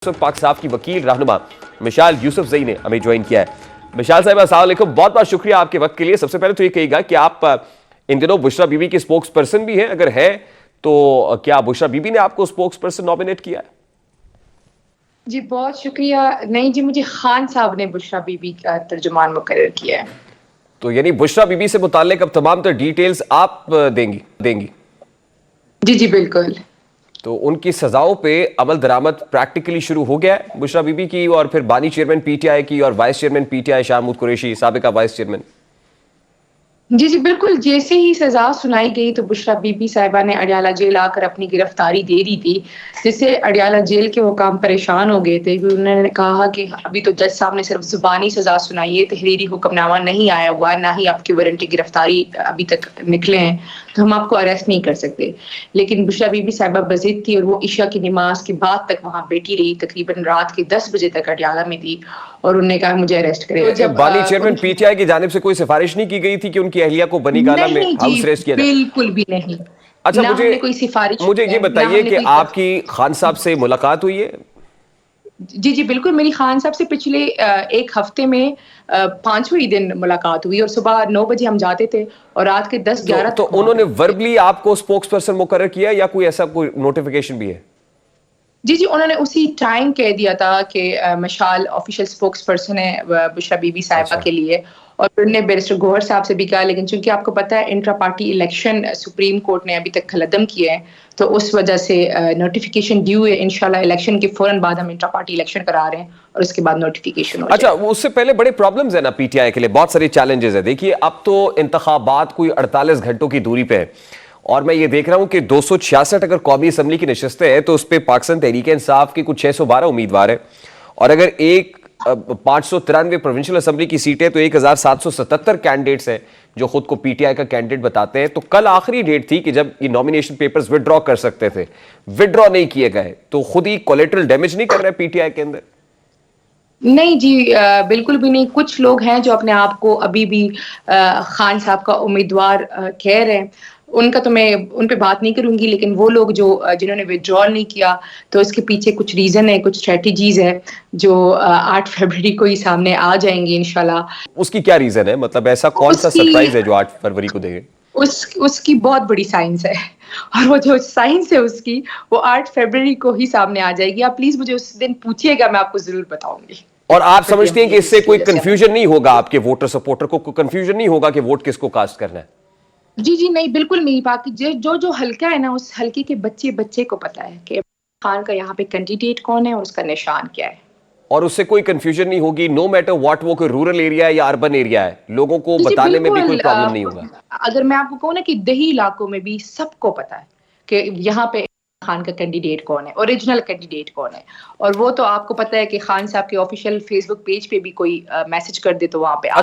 पाक साहब की वकील रहनुमा मिशाल यूसुफजई ने हमें ज्वाइन किया है। मिशाल साहब अस्सलाम वालेकुम, बहुत बहुत शुक्रिया आपके वक्त के लिए। सबसे पहले तो ये कहिएगा कि आप इन दिनों बुशरा बीबी के स्पोक्स पर्सन भी हैं, अगर है तो क्या बुशरा बीबी ने आपको स्पोक्स पर्सन नॉमिनेट किया है? जी बहुत शुक्रिया। नहीं जी, मुझे खान साहब ने बुशरा बीबी का तर्जुमान मुकर्रर किया है। तो यानी बुशरा बीबी से मुताल्लिक अब तमाम तर डिटेल्स आप देंगी? जी जी बिल्कुल। तो उनकी सजाओं पे अमल दरामद प्रैक्टिकली शुरू हो गया है बुशरा बीबी की और फिर बानी चेयरमैन पीटीआई की और वाइस चेयरमैन पीटीआई शाह महमूद कुरैशी साबिका वाइस चेयरमैन। जी जी बिल्कुल, जैसे ही सजा सुनाई गई तो बुशरा बीबी साहिबा ने अडियाला जेल आकर अपनी गिरफ्तारी दे दी थी, जिससे अडियाला जेल के हुकाम परेशान हो गए थे। उन्होंने कहा कि अभी तो जज साहब ने सिर्फ जुबानी सजा सुनाई है, तहरीरी हुक्मनामा नहीं आया हुआ, ना ही आपकी वारंटी गिरफ्तारी अभी तक निकले हैं, तो हम आपको अरेस्ट नहीं कर सकते। लेकिन बुशरा बीबी साहिबा बज़िद थी और वो इशा की नमाज के बाद तक वहां बैठी रही, तकरीबन रात के 10 बजे तक अडियाला में थी और उन्होंने कहा मुझे अरेस्ट करें। तो जब बानी चेयरमैन पीटीआई की जानिब से कोई सिफारिश नहीं की गई थी कि उनकी अहलिया को बनी गाला में हाउस अरेस्ट किया जाए? बिल्कुल भी नहीं। अच्छा, ना हमने कोई सिफारिश मुझे ये बताइए कि आपकी खान साहब से मुलाकात हुई है? जी जी बिल्कुल, मेरी खान साहब से पिछले एक हफ्ते में 5वें दिन मुलाकात हुई और सुबह 9 बजे हम जाते थे और रात के 10-11 तो उन्होंने वर्बली आपको स्पोक्स पर्सन मुकर्रर किया या कोई ऐसा कोई नोटिफिकेशन भी है? जी जी, उन्होंने उसी टाइम कह दिया था कि मशाल ऑफिशियल स्पोक्स पर्सन है बुशरा बीबी साहिबा के लिए, और उन्होंने बैरिस्टर गौहर साहब से भी कहा, लेकिन चूंकि आपको पता है intra party election supreme court ने अभी तक खलदम किए हैं, तो उस वजह से नोटिफिकेशन ड्यू है। इंशाल्लाह इलेक्शन के फौरन बाद हम इंट्रा पार्टी इलेक्शन करा रहे हैं और उसके बाद नोटिफिकेशन हो जाएगा। अच्छा, उससे पहले बड़े प्रॉब्लम्स है ना पीटीआई के लिए, बहुत सारे चैलेंजेस है। देखिए अब तो इंतखाबात कोई 48 घंटों की दूरी पे है और मैं ये देख रहा हूं कि 266 अगर कौमी असम्बली की नशस्तें हैं तो उस पर पाकिस्तान तहरीक इंसाफ के कुछ 612 उम्मीदवार है, और अगर 593 प्रोविंशियल असम्बली की सीटें तो 1777 कैंडिडेट्स हैं जो खुद को पीटीआई का कैंडिडेट बताते हैं। तो कल आखिरी डेट थी कि जब ये नॉमिनेशन पेपर्स विड्रॉ कर सकते थे, विड्रॉ नहीं किए गए, तो खुद ही कोलेटरल डैमेज नहीं कर रहे पीटीआई के अंदर? नहीं जी, बिल्कुल भी नहीं। कुछ लोग हैं जो अपने आप को अभी भी खान साहब का उम्मीदवार कह रहे हैं, उनका तो मैं उन पे बात नहीं करूंगी, लेकिन वो लोग जो जिन्होंने विड्रॉल नहीं किया, तो इसके पीछे कुछ रीजन है, कुछ स्ट्रेटजीज है जो 8 फरवरी को ही सामने आ जाएंगी इंशाल्लाह। उसकी क्या रीजन है, मतलब ऐसा कौन सा सरप्राइज है जो 8 फरवरी को देंगे? उसकी बहुत बड़ी साइंस है और वो जो साइंस है उसकी, वो 8 फरवरी को ही सामने आ जाएगी। आप प्लीज मुझे उस दिन पूछिएगा, मैं आपको जरूर बताऊंगी। और आप समझते हैं कि इससे कोई कंफ्यूजन नहीं होगा, आपके वोटर सपोर्टर को कोई कंफ्यूजन नहीं होगा कि वोट किसको कास्ट करना है? जी जी नहीं, बिल्कुल नहीं। बाकी जो जो हल्का है ना, उस हल्के के बच्चे को पता है कि खान का यहाँ पे कैंडिडेट कौन है और उसका निशान क्या है, और उससे कोई कंफ्यूजन नहीं होगी, नो मैटर व्हाट वो कोई रूरल एरिया है या अर्बन एरिया है, लोगों को बताने में भी कोई प्रॉब्लम नहीं होगा। अगर मैं आपको कहूँ ना कि दही इलाकों में भी सबको पता है कि यहाँ पे खान का कैंडिडेट कौन है, ओरिजिनल कैंडिडेट कौन है। और वो तो आपको पता है कि खान साहब के ऑफिशियल फेसबुक पेज पे भी कोई मैसेज कर दे तो वहां पे